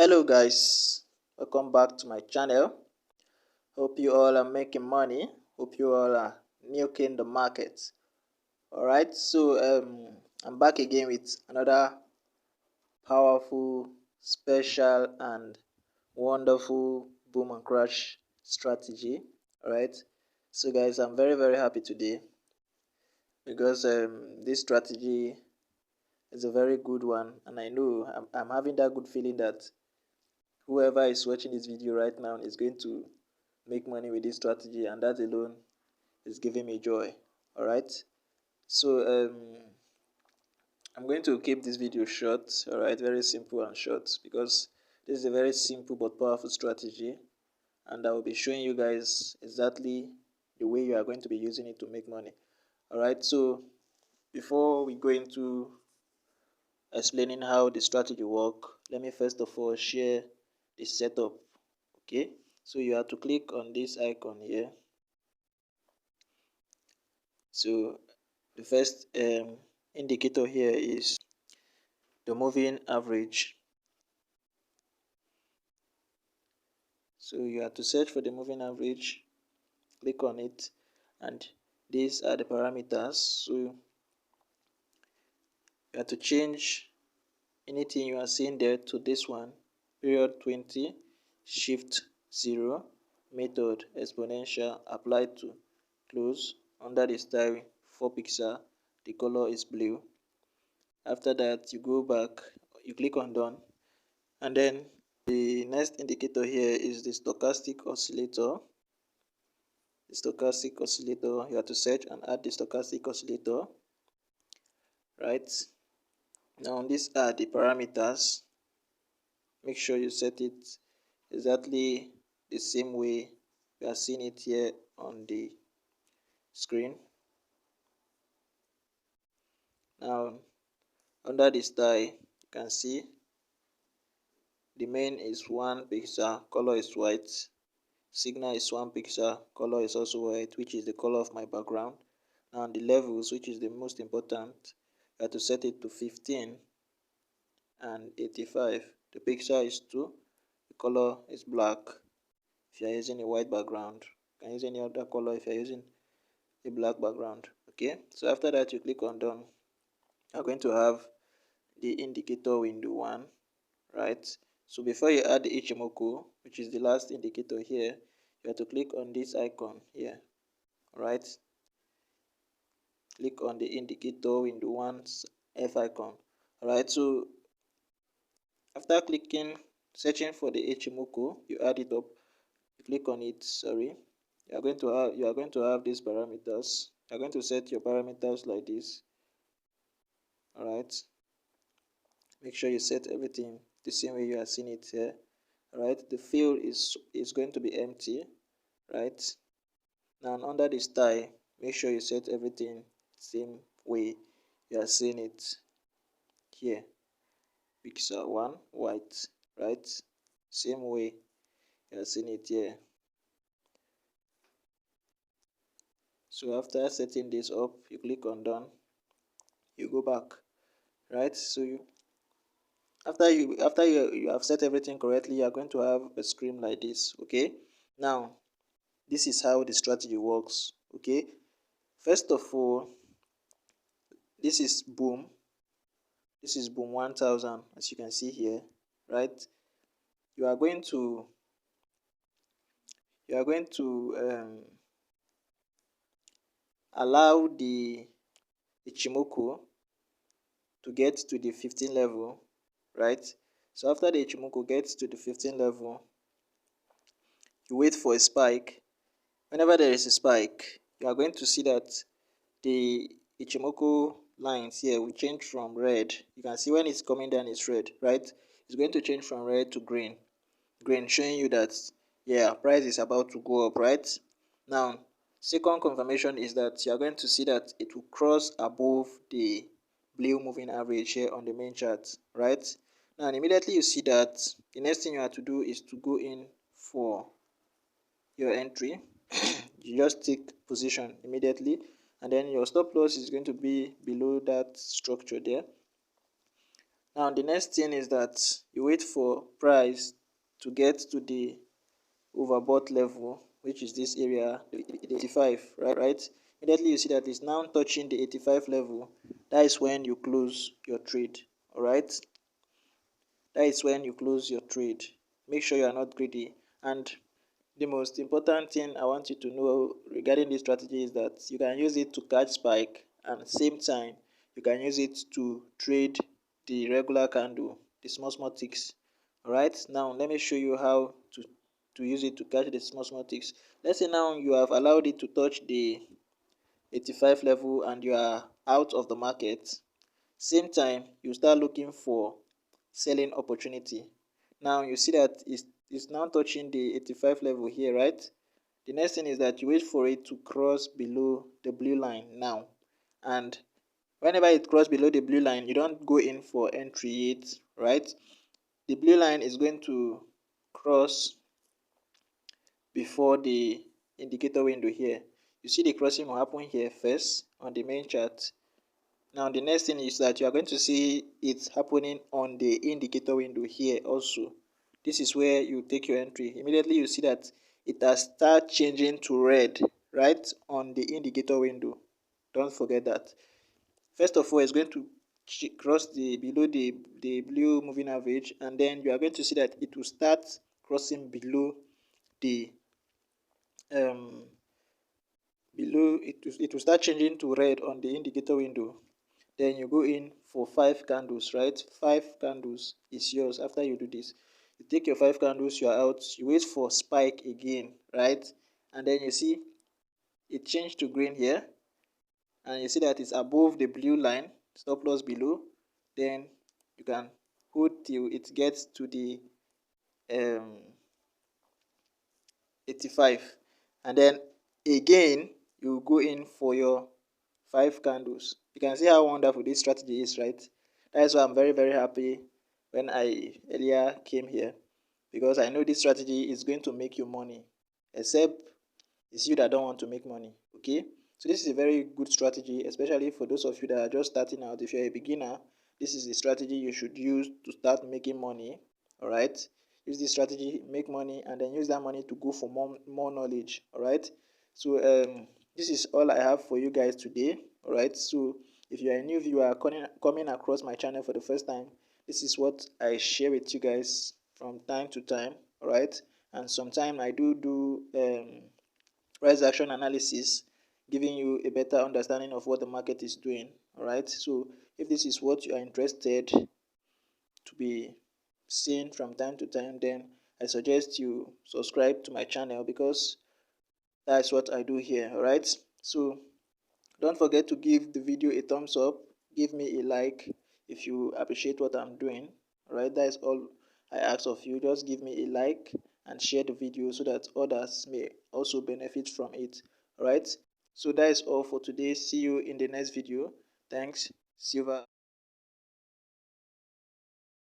Hello guys, welcome back to my channel. Hope you all are making money. Hope you all are milking the market. Alright, so I'm back again with another powerful, special and wonderful boom and crash strategy. Alright, so guys, I'm very happy today because this strategy is a very good one, and I know I'm having that good feeling that whoever is watching this video right now is going to make money with this strategy, and that alone is giving me joy. All right, so I'm going to keep this video short. All right, very simple and short, because this is a very simple but powerful strategy, and I will be showing you guys exactly the way you are going to be using it to make money. All right, so before we go into explaining how the strategy work, let me first of all share the setup. Okay, so you have to click on this icon here. So the first indicator here is the moving average. So you have to search for the moving average, click on it, and these are the parameters. So you have to change anything you are seeing there to this one: period 20, shift 0, method exponential, applied to, close. Under the style 4 pixel, the color is blue. After that, you go back, you click on done, and then the next indicator here is the stochastic oscillator. The stochastic oscillator, you have to search and add the stochastic oscillator. Right, now these are the parameters. Make sure you set it exactly the same way you are seeing it here on the screen. Now under the style, you can see the main is 1 pixel, color is white. Signal is 1 pixel, color is also white, which is the color of my background. Now the levels, which is the most important, you have to set it to 15 and 85. The pixel is 2, the color is black. If you are using a white background, you can use any other color if you are using a black background. Okay, so after that, you click on done. You're going to have the indicator window 1, right? So before you add the Ichimoku, which is the last indicator here, you have to click on this icon here. Right, click on the indicator window 1's F icon. Alright, so after clicking, searching for the Ichimoku, you add it up, you click on it. Sorry, you are going to have these parameters. You are going to set your parameters like this. Alright, make sure you set everything the same way you are seeing it here. Alright, the field is going to be empty. Right, now under the style, make sure you set everything same way you are seeing it here. Pixel 1 white, right, same way you are seeing it here. So after setting this up, you click on done, you go back. Right, so after you have set everything correctly, you are going to have a screen like this. Okay, now this is how the strategy works. Okay, first of all, this is boom 1000, as you can see here. Right, you are going to allow the Ichimoku to get to the 15 level. Right, so after the Ichimoku gets to the 15 level, you wait for a spike. Whenever there is a spike, you are going to see that the Ichimoku lines here will change from red. You can see when it's coming down, it's red. Right, it's going to change from red to green, showing you that, yeah, price is about to go up. Right, now second confirmation is that you are going to see that it will cross above the blue moving average here on the main chart. Right, now immediately you see that, the next thing you have to do is to go in for your entry. You just take position immediately, and then your stop loss is going to be below that structure there. Now the next thing is that you wait for price to get to the overbought level, which is this area, the 85, right? Immediately you see that it's now touching the 85 level. That is when you close your trade. All right, that is when you close your trade. Make sure you are not greedy. And the most important thing I want you to know regarding this strategy is that you can use it to catch spike, and same time you can use it to trade the regular candle, the small ticks. All right, now let me show you how to use it to catch the small ticks. Let's say now you have allowed it to touch the 85 level and you are out of the market. Same time you start looking for selling opportunity. Now you see that it's now touching the 85 level here, right? The next thing is that you wait for it to cross below the blue line now, and whenever it crosses below the blue line, you don't go in for entry yet, right? The blue line is going to cross before the indicator window here. You see the crossing will happen here first on the main chart. Now the next thing is that you are going to see it happening on the indicator window here also. This is where you take your entry. Immediately you see that it has started changing to red, right, on the indicator window. Don't forget that. First of all, it's going to cross the below the blue moving average, and then you are going to see that it will start crossing below the it will start changing to red on the indicator window. Then you go in for 5 candles, right? 5 candles is yours. After you do this, you take your 5 candles, you are out. You wait for spike again, right? And then you see it changed to green here, and you see that it's above the blue line, stop loss below. Then you can hold till it gets to the 85, and then again you go in for your 5 candles. You can see how wonderful this strategy is, right? That is why I'm very happy when I earlier came here, because I know this strategy is going to make you money, except it's you that don't want to make money. Okay, so this is a very good strategy, especially for those of you that are just starting out. If you're a beginner, this is the strategy you should use to start making money. All right, use this strategy, make money, and then use that money to go for more knowledge. All right, so this is all I have for you guys today. All right, so if you are a new viewer coming across my channel for the first time, this is what I share with you guys from time to time. All right, and sometimes I do price action analysis, giving you a better understanding of what the market is doing. All right, so if this is what you are interested to be seeing from time to time, then I suggest you subscribe to my channel, because that's what I do here. All right, so don't forget to give the video a thumbs up, give me a like if you appreciate what I'm doing. All right, that is all I ask of you. Just give me a like and share the video so that others may also benefit from it. All right, so that is all for today. See you in the next video. Thanks. Silver.